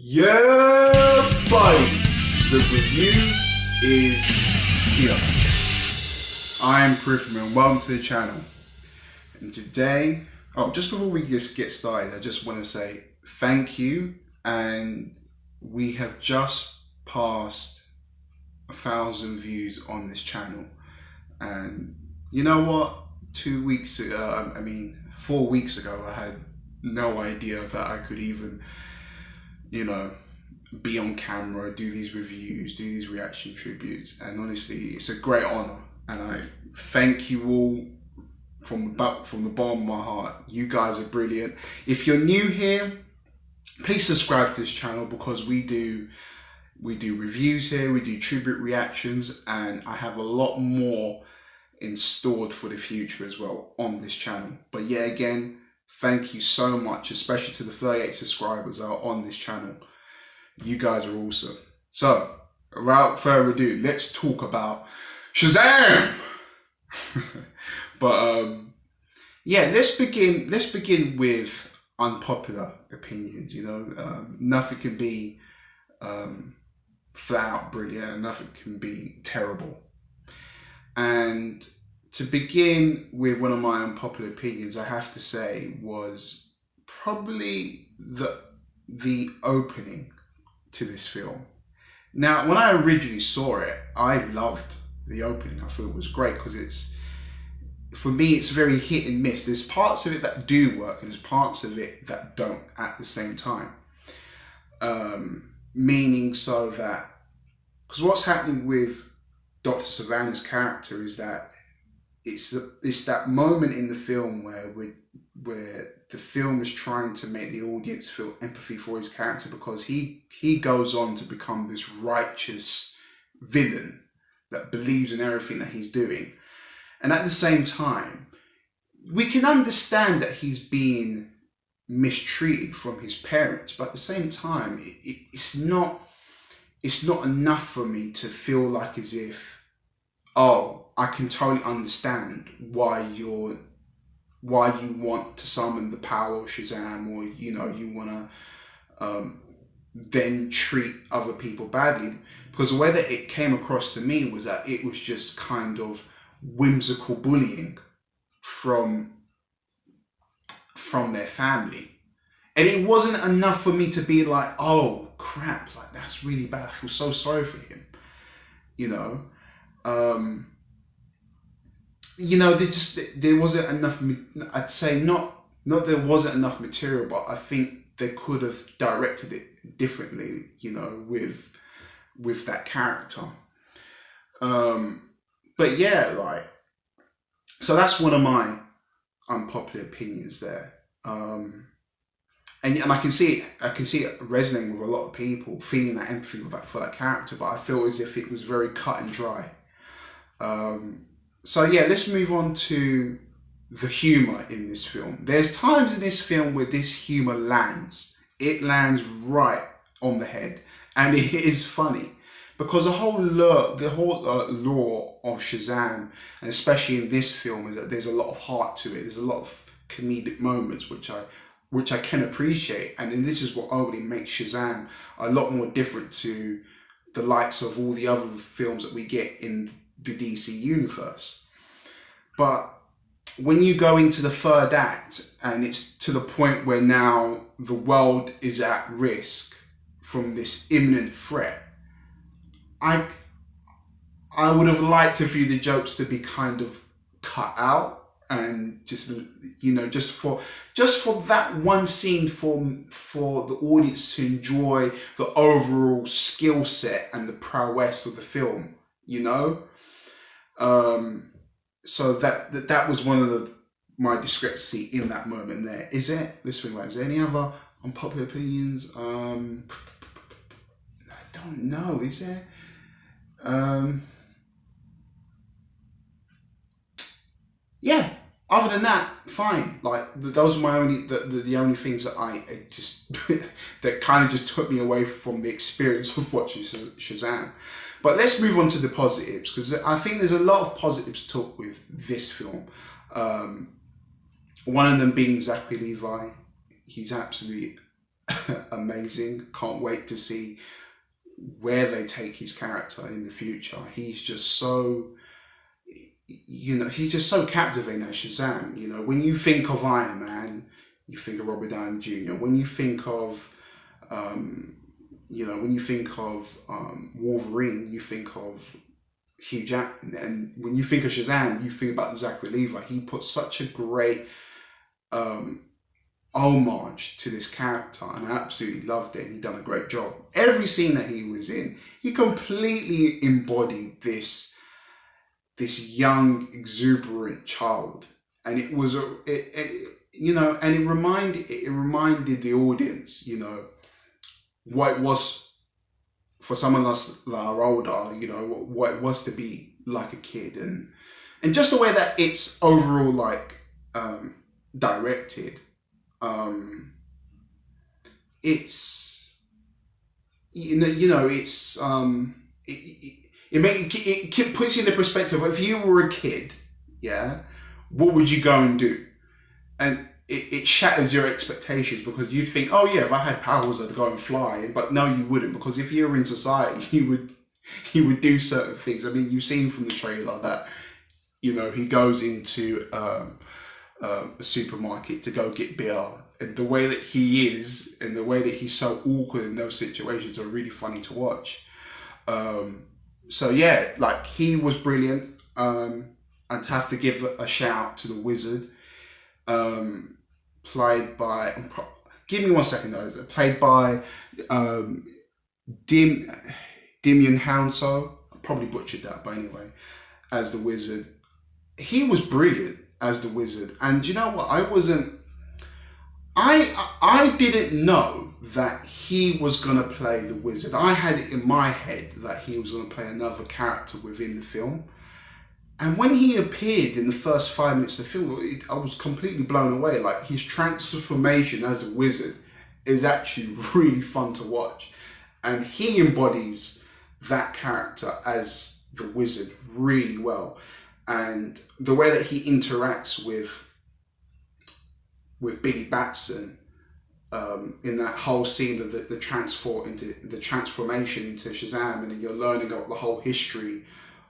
Yeah, buddy. The review is here. I am Griffin and welcome to the channel. And today, just before we just get started, I just want to say thank you. And we have just passed 1,000 views on this channel. And you know what? 2 weeks ago, 4 weeks ago, I had no idea that I could even, be on camera, do these reviews, do these reaction tributes. And honestly, it's a great honor. And I thank you all from the bottom of my heart. You guys are brilliant. If you're new here, please subscribe to this channel because we do reviews here, we do tribute reactions, and I have a lot more in stored for the future as well on this channel. But yeah, again, thank you so much, especially to the 38 subscribers that are on this channel. You guys are awesome. So, without further ado, let's talk about Shazam! But yeah, let's begin with unpopular opinions. Nothing can be flat out brilliant, and nothing can be terrible. And to begin with, one of my unpopular opinions, I have to say, was probably the opening to this film. Now, when I originally saw it, I loved the opening. I thought it was great because for me, it's very hit and miss. There's parts of it that do work and there's parts of it that don't at the same time. Meaning so that, because what's happening with Dr. Savannah's character is that it's that moment in the film where the film is trying to make the audience feel empathy for his character, because he goes on to become this righteous villain that believes in everything that he's doing. And at the same time, we can understand that he's being mistreated from his parents, but at the same time, it's not enough for me to feel like as if, oh, I can totally understand why you want to summon the power of Shazam, or you want to then treat other people badly. Because the way that it came across to me was that it was just kind of whimsical bullying from their family. And it wasn't enough for me to be like, oh crap, like that's really bad, I feel so sorry for him. There wasn't enough, I'd say not there wasn't enough material, but I think they could have directed it differently, with that character. But yeah, so that's one of my unpopular opinions there. And I can see it resonating with a lot of people, feeling that empathy for that character, but I feel as if it was very cut and dry. So yeah, let's move on to the humor in this film. There's times in this film where this humor lands. It lands right on the head, and it is funny because the whole lore of Shazam, and especially in this film, is that there's a lot of heart to it. There's a lot of comedic moments which I can appreciate, and then this is what only makes Shazam a lot more different to the likes of all the other films that we get in the DC universe. But when you go into the third act and it's to the point where now the world is at risk from this imminent threat, I would have liked a few of the jokes to be kind of cut out, and just for that one scene for the audience to enjoy the overall skill set and the prowess of the film, so that was one of my discrepancy in that moment there. Is there any other unpopular opinions? I don't know, is there? Yeah, other than that, fine. Those are my the only things that that kind of just took me away from the experience of watching Shazam. But let's move on to the positives, because I think there's a lot of positives to talk with this film. One of them being Zachary Levi. He's absolutely amazing. Can't wait to see where they take his character in the future. He's just so, he's just so captivating as Shazam. When you think of Iron Man, you think of Robert Downey Jr. When you think of, Wolverine, you think of Hugh Jackman. And when you think of Shazam, you think about Zachary Levi. He put such a great homage to this character, and I absolutely loved it. He done a great job. Every scene that he was in, he completely embodied this young, exuberant child, and it was and it reminded the audience, what it was for some of us that are older, what it was to be like a kid, and just the way that it's overall directed. It's it's it puts you in the perspective of, if you were a kid, what would you go and do? And it shatters your expectations, because you'd think, oh yeah, if I had powers I'd go and fly, but no, you wouldn't, because if you're in society, you would do certain things. I mean, you've seen from the trailer that he goes into a supermarket to go get beer, and the way that he is and the way that he's so awkward in those situations are really funny to watch. So yeah, he was brilliant. I'd have to give a shout out to the Wizard, played by, give me 1 second though, played by Dimian Hounsou. I probably butchered that, but anyway, as the Wizard. He was brilliant as the Wizard. And you know what? I didn't know that he was going to play the Wizard. I had it in my head that he was going to play another character within the film. And when he appeared in the first 5 minutes of the film, I was completely blown away. His transformation as the Wizard is actually really fun to watch. And he embodies that character as the Wizard really well. And the way that he interacts with Billy Batson in that whole scene of the transformation into Shazam, and then you're learning about the whole history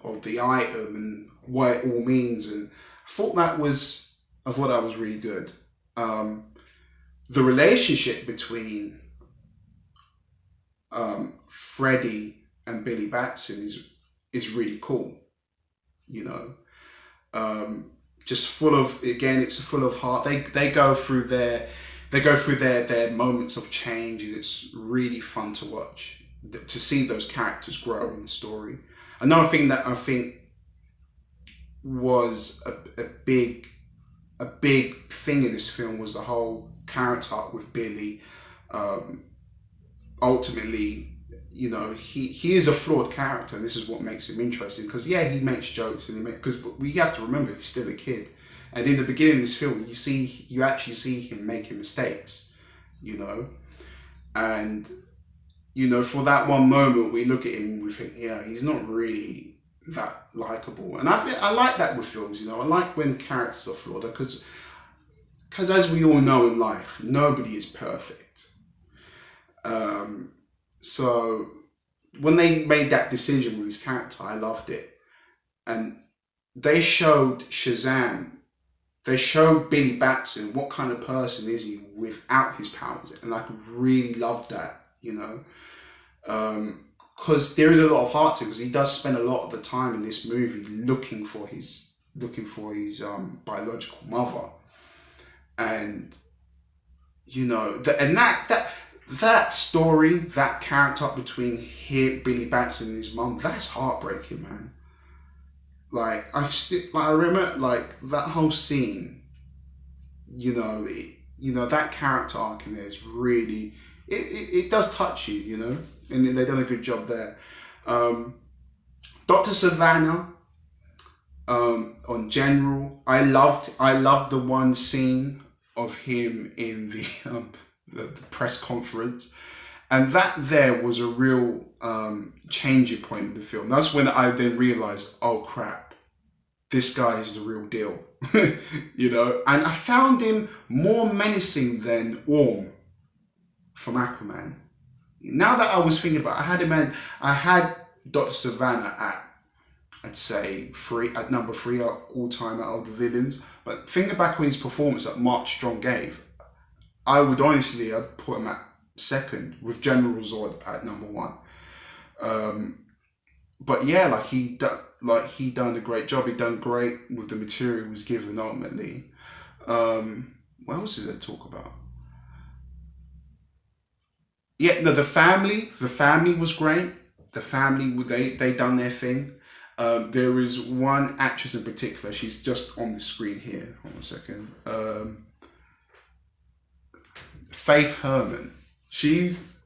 of the item and what it all means, and I thought that was really good. The relationship between Freddy and Billy Batson is really cool. Just full of, again, it's full of heart. They go through their moments of change, and it's really fun to watch, to see those characters grow in the story. Another thing that I think was a big thing in this film was the whole character arc with Billy. Ultimately, he is a flawed character, and this is what makes him interesting, because he makes jokes, because we have to remember he's still a kid, and in the beginning of this film you actually see him making mistakes, and for that one moment we look at him and we think, he's not really that likable. And I like that with films. I like when characters are flawed, because as we all know in life, nobody is perfect. So when they made that decision with his character, I loved it. And they showed Shazam, they showed Billy Batson, what kind of person is he without his powers. And I really loved that, because there is a lot of heart to it, because he does spend a lot of the time in this movie looking for his biological mother. And, that story, that character between Billy Batson and his mum, that's heartbreaking, man. I remember, that whole scene, that character arc in there is really, it does touch you, and they've done a good job there. Dr. Savannah, on General, I loved the one scene of him in the press conference, and that there was a real changing point in the film. That's when I then realized, oh crap, this guy is the real deal. And I found him more menacing than Orm. from Aquaman. Now that I was thinking about it, I had Dr. Savannah at, I'd say, at number 3 all time out of the villains. But thinking back on his performance that Mark Strong gave, I would honestly, I'd put him at second with General Zod at number 1. But yeah, like he done a great job. He done great with the material he was given ultimately. What else did they talk about? Yeah, no, the family was great. The family, they done their thing. There is one actress in particular. She's just on the screen here. Hold on a second. Faith Herman. She's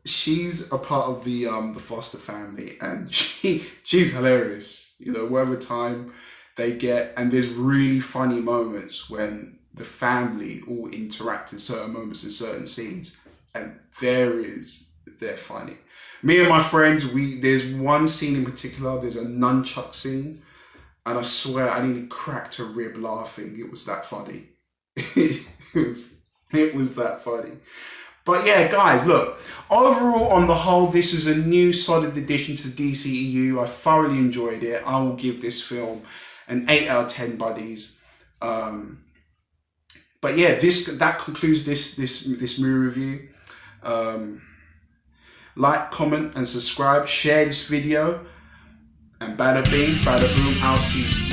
a part of the Foster family, and she's hilarious. You know, whatever time they get, and there's really funny moments when the family all interact in certain moments in certain scenes, and they're funny. Me and my friends, there's one scene in particular. There's a nunchuck scene, and I swear I nearly cracked a rib laughing. It was that funny. it was that funny. But yeah, guys, look, overall, on the whole, this is a new solid addition to the DCEU. I thoroughly enjoyed it. I will give this film an 8 out of 10, buddies. But yeah, that concludes this movie review. Like, comment, and subscribe. Share this video. And bada bing, bada boom, I'll see you.